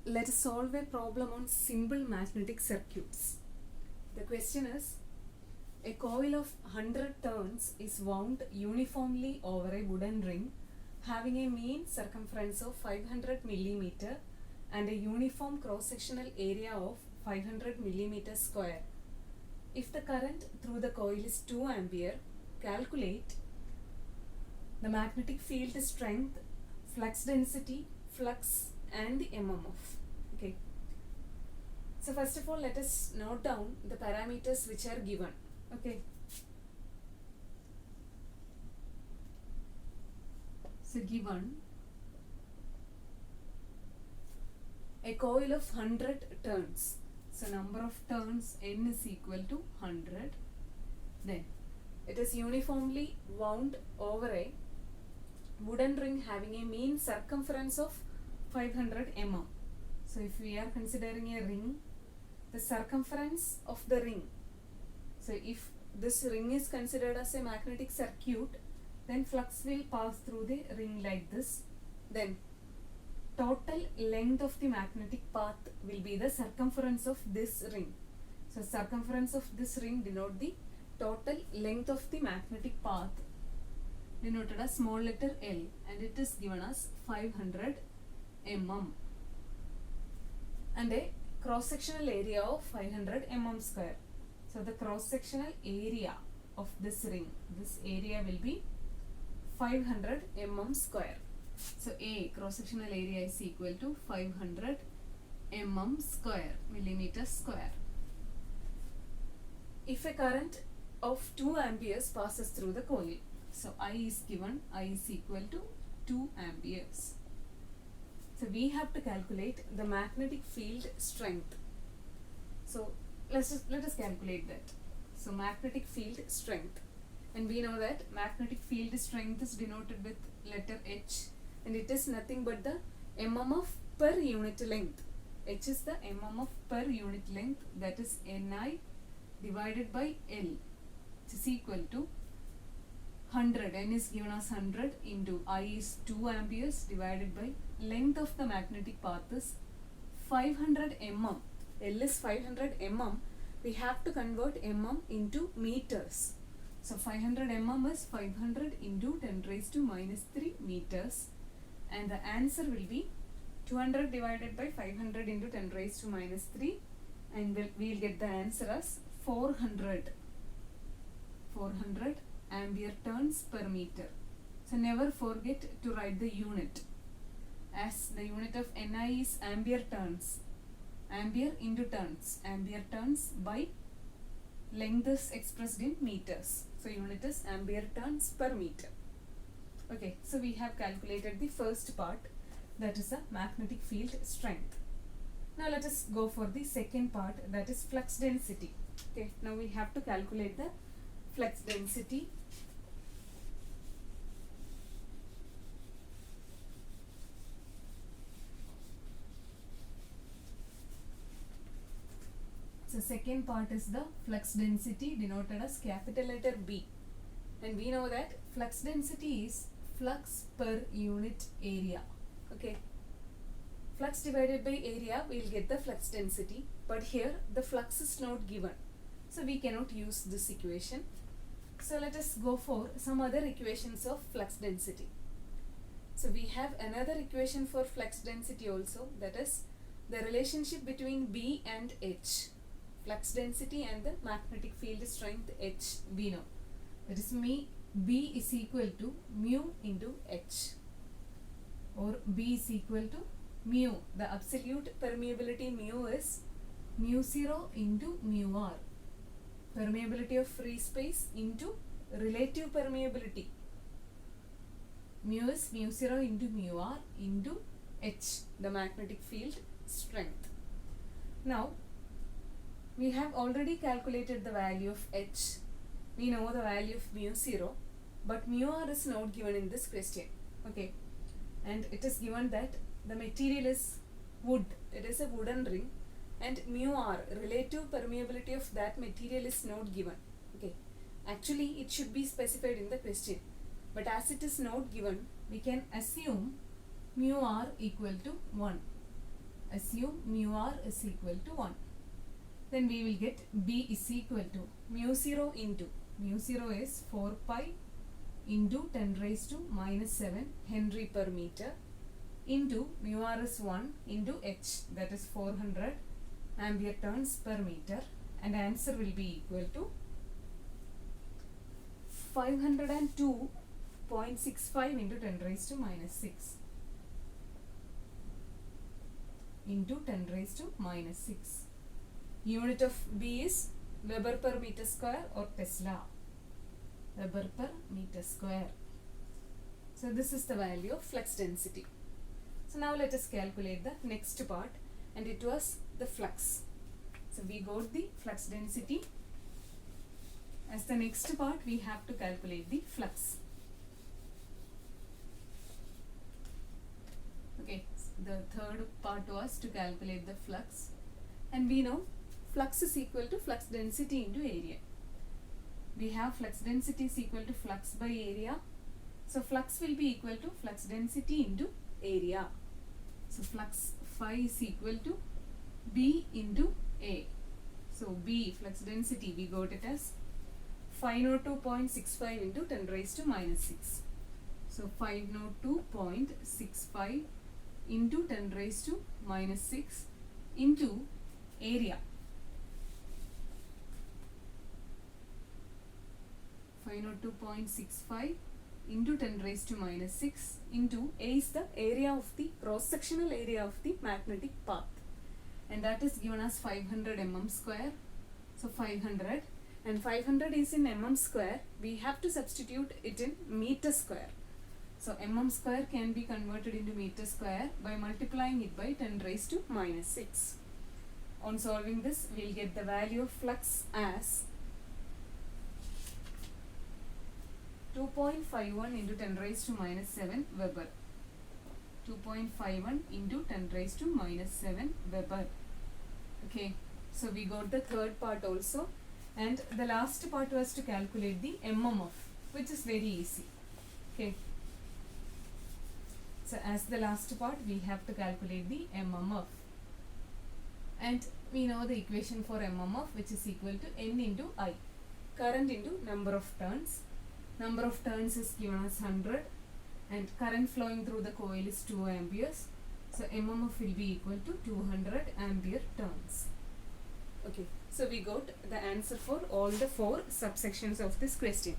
let us solve a problem on simple magnetic circuits. The question is, a coil of 100 turns is wound uniformly over a wooden ring having a mean circumference of 500 millimeter and a uniform cross-sectional area of 500 millimeter square. If the current through the coil is 2 ampere, calculate the magnetic field strength, flux density, flux and the MMF. Okay. So first of all, let us note down the parameters which are given. Okay. So given a coil of 100 turns. So number of turns n is equal to 100. Then it is uniformly wound over a wooden ring having a mean circumference of 500 mm. So if we are considering a ring, the circumference of the ring. So if this ring is considered as a magnetic circuit, then flux will pass through the ring like this. Then total length of the magnetic path will be the circumference of this ring. So circumference of this ring denote the total length of the magnetic path, denoted as small letter L, and it is given as 500 mm and a cross-sectional area of 500 mm square. So the cross-sectional area of this ring, this area will be 500 mm square. So A, cross-sectional area, is equal to 500 mm square, millimeter square. If a current of 2 amperes passes through the coil, so I is given, I is equal to 2 amperes. So we have to calculate the magnetic field strength. So let us calculate that. So magnetic field strength, and we know that magnetic field strength is denoted with letter H, and it is nothing but the mmf per unit length. H is the mmf per unit length, that is Ni divided by L, which is equal to 100. N is given as 100 into I is 2 amperes divided by length of the magnetic path is 500 mm. L is 500 mm. We have to convert mm into meters. So 500 mm is 500 into 10 raised to minus 3 meters. And the answer will be 200 divided by 500 into 10 raised to minus 3. And we'll get the answer as 400 ampere turns per meter. So never forget to write the unit, as the unit of Ni is ampere turns. Ampere into turns. Ampere turns by length is expressed in meters. So unit is ampere turns per meter. Okay, so we have calculated the first part, that is a magnetic field strength. Now let us go for the second part, that is flux density. Okay, now we have to calculate the flux density. So second part is the flux density, denoted as capital letter B. And we know that flux density is flux per unit area. Okay. Flux divided by area, we will get the flux density. But here the flux is not given, so we cannot use this equation. So let us go for some other equations of flux density. So we have another equation for flux density also, that is the relationship between B and H. Flux density and the magnetic field strength H, we know. That is B is equal to mu into H, or B is equal to mu. The absolute permeability mu is mu 0 into mu r. Permeability of free space into relative permeability. Mu is mu 0 into mu r into H, the magnetic field strength. Now we have already calculated the value of H. We know the value of mu 0, but mu r is not given in this question. Okay, and it is given that the material is wood, it is a wooden ring, and mu r, relative permeability of that material, is not given. Okay, actually it should be specified in the question, but as it is not given, we can assume mu r equal to 1. assume mu r is equal to 1. Then we will get B is equal to mu 0 into, mu 0 is 4 pi into 10 raised to minus 7 Henry per meter into mu r is 1 into h, that is 400 ampere turns per meter, and answer will be equal to 502.65 into 10 raised to minus 6 into 10 raised to minus 6. Unit of B is Weber per meter square or Tesla. Weber per meter square. So this is the value of flux density. So now let us calculate the next part, and it was the flux. So we got the flux density. As the next part, we have to calculate the flux. Okay, so the third part was to calculate the flux, and we know flux is equal to flux density into area. We have flux density is equal to flux by area. So flux will be equal to flux density into area. So flux phi is equal to B into A. So B, flux density, we got it as 502.65 into 10 raised to minus 6. So 502.65 into 10 raised to minus 6 into area. 502.65 into 10 raised to minus 6 into A is the area of the cross-sectional area of the magnetic path, and that is given as 500 mm square. So 500, and 500 is in mm square, we have to substitute it in meter square. So mm square can be converted into meter square by multiplying it by 10 raised to minus 6. On solving this, we will get the value of flux as 2.51 into 10 raised to minus 7 Weber. 2.51 into 10 raised to minus 7 Weber. Okay, so we got the third part also, and the last part was to calculate the mmf, which is very easy. Okay, so as the last part, we have to calculate the mmf, and we know the equation for mmf, which is equal to N into I, current into number of turns. Number of turns is given as 100, and current flowing through the coil is 2 amperes. So mmf will be equal to 200 ampere turns. Okay, so we got the answer for all the 4 subsections of this question.